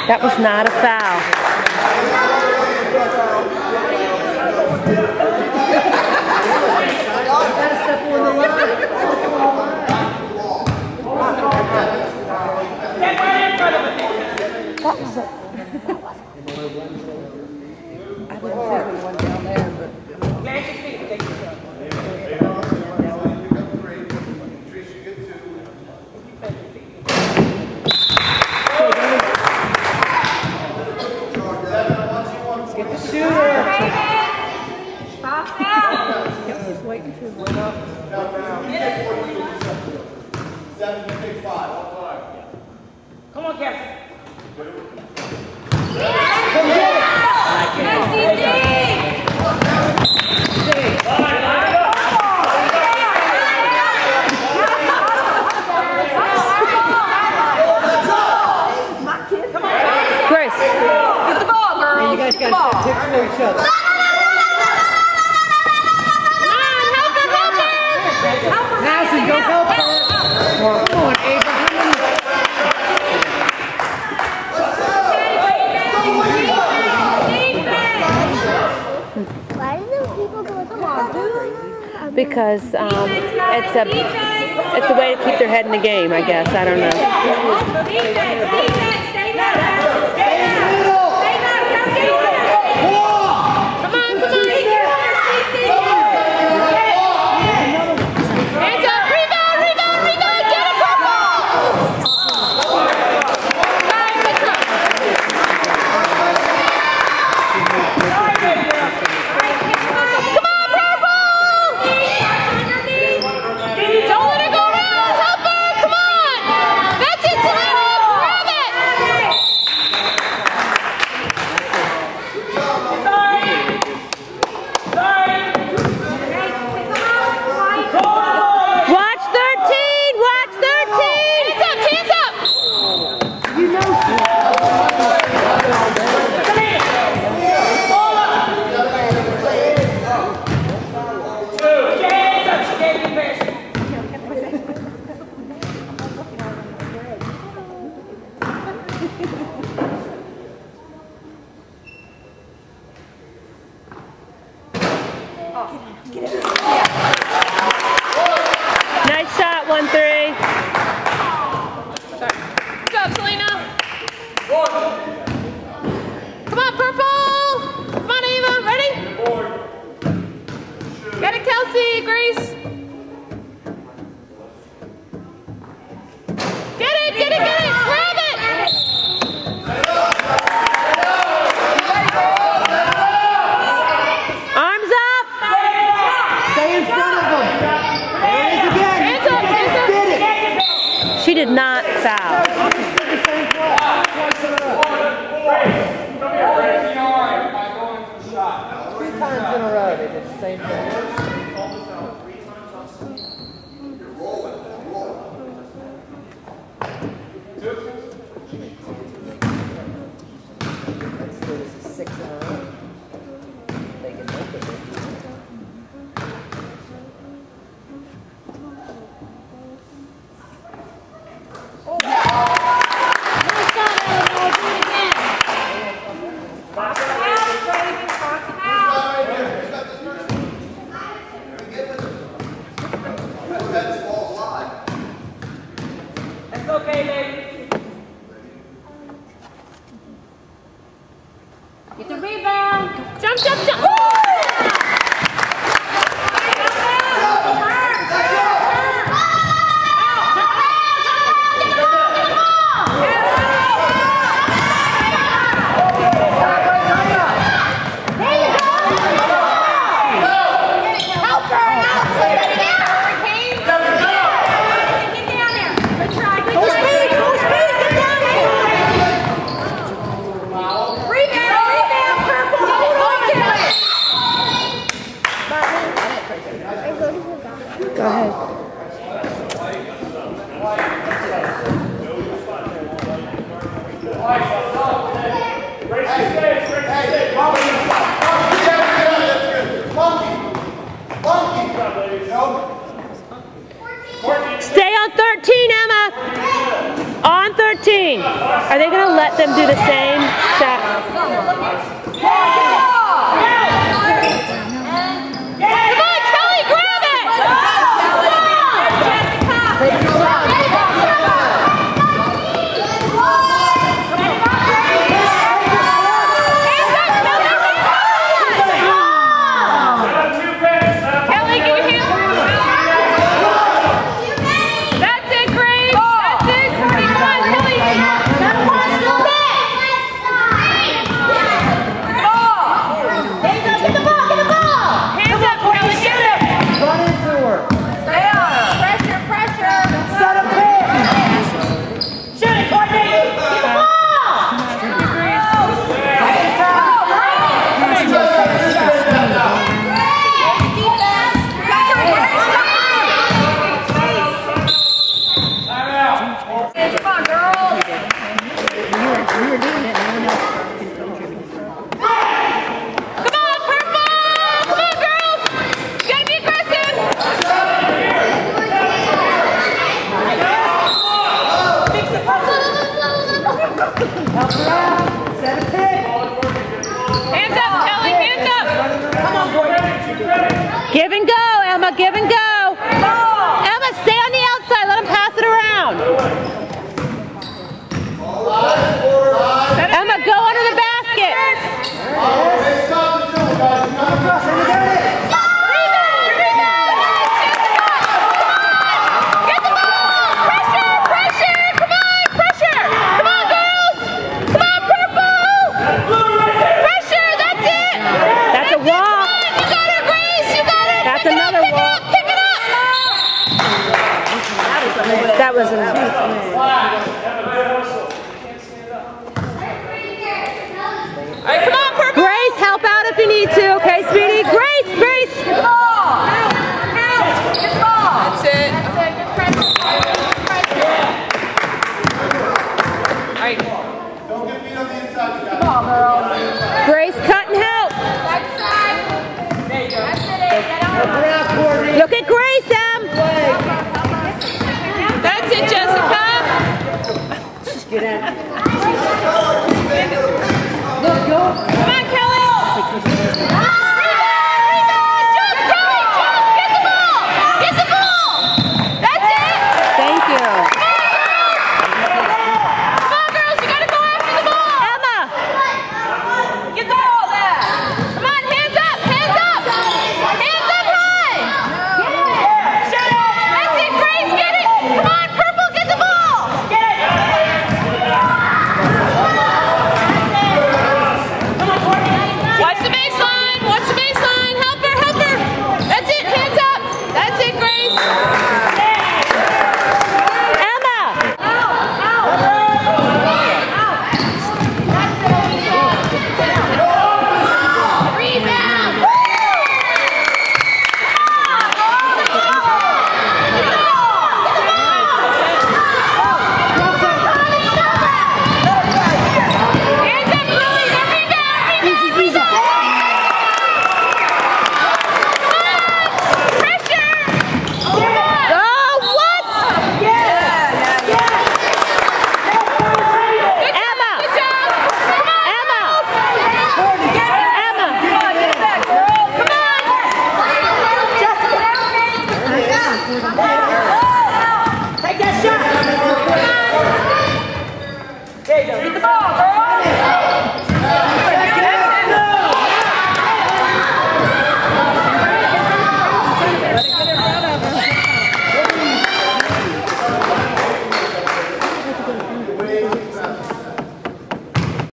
That was not a foul. That was a... I didn't see one down there, but... Get the shooter. He's waiting for him. Come on, Kevin. Grace, get the ball, girl. And you guys got to set picks for each other. Madison, go help her. Come on, Abraham. Why do those people go come on, dude? Because it's a way to keep their head in the game, I guess. I don't know. Nice shot, 1-3. Good job, Selena. Come on, Purple. Come on, Ava. Ready? Get it, Kelsey, Grace. Get it, get it, get it. Grab it. Arms up. Stay in front of them. Hands up, hands up. She did not foul. 3 times in a row they did the same thing. This is 6 in a row. They can make it. It's okay, baby. Get the rebound. Jump, jump, jump. Go ahead. Stay on 13, Emma. On 13. Are they going to let them do the same shot? Come on, Kelly, grab it! Kelly, give your hand. That's it, Grace. That's it. Come on, Kelly. Hands up, Kelly, get it! Run into her. Stay on her. Pressure, pressure. Set a pin. Shoot it, Courtney. Get the ball. Come on, girls. Come on, purple! Come on, girls! You gotta be aggressive! Help her out. Set a pin. Hands up, Kelly, hands up! Come on, Courtney. Give and go, Emma, give and go! Emma, stay on the outside, let him pass it around! Emma, go under the basket! Get the ball! Pressure, pressure! Come on, pressure! Come on, girls! Come on, purple! Pressure, that's it! That's a wall!